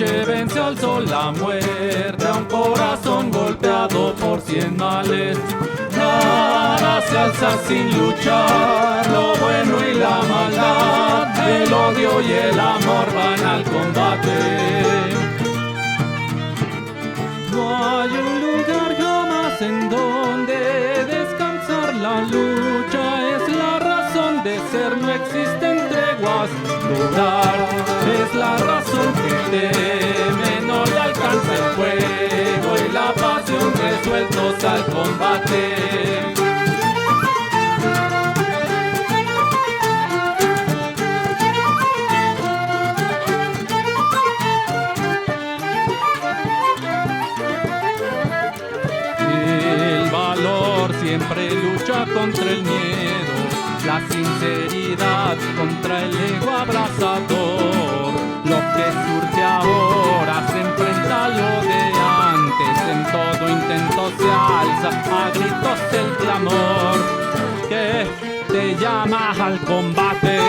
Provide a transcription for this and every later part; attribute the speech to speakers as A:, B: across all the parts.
A: noche vence al sol la muerte a un corazón golpeado por 100 males. Nada se alza sin luchar, lo bueno y la maldad, el odio y el amor van al combate. No hay un lugar jamás en donde descansar, la lucha es la razón de ser, no existen treguas. Dudar es la razón que teme, no le alcanza el fuego y la pasión, resueltos al combate. El valor siempre lucha contra el miedo, la sinceridad contra el ego abrazador. Lo que surge ahora se enfrenta a lo de antes, en todo intento se alza a gritos el clamor que te llama al combate.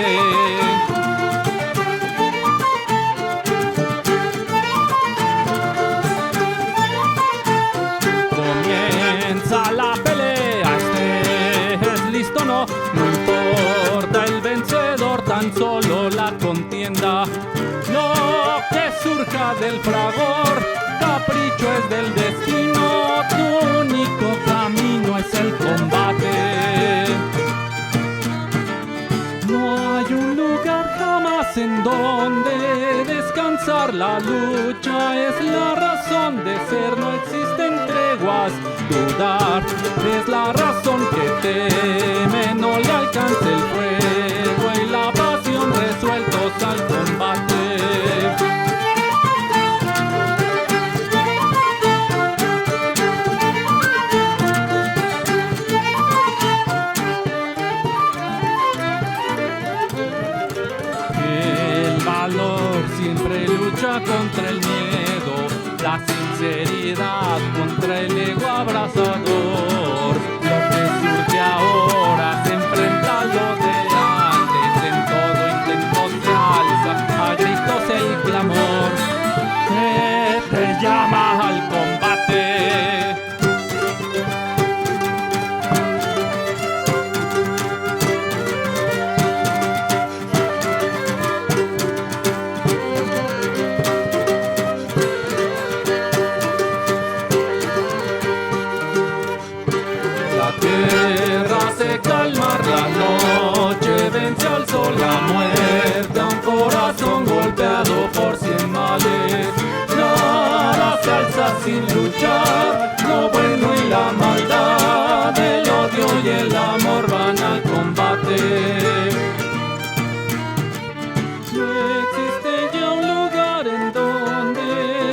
A: Comienza la pelea, estés listo, no importa el vencedor, tan solo la contienda. Lo que surja del fragor, capricho es del destino, tu único camino es el combate. No hay un lugar jamás en donde descansar, la lucha es la razón de ser, no existen treguas. Dudar es la razón que teme, no le alcanza el fuego y la pasión, resueltos al combate. El valor siempre lucha contra el miedo, la sinceridad contra el ego abrazador. Lo que surge ahora se enfrenta a lo de antes, en todo intento se alza a gritos el clamor que te llama al combate. La tierra se calma, la noche vence al sol, la muerte a un corazón golpeado por 100 males. Nada se alza sin luchar, lo bueno y la maldad, el odio y el amor van al combate. No existe ya un lugar en donde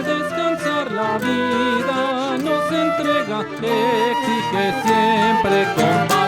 A: descansar, la vida nos entrega, exige siempre combate.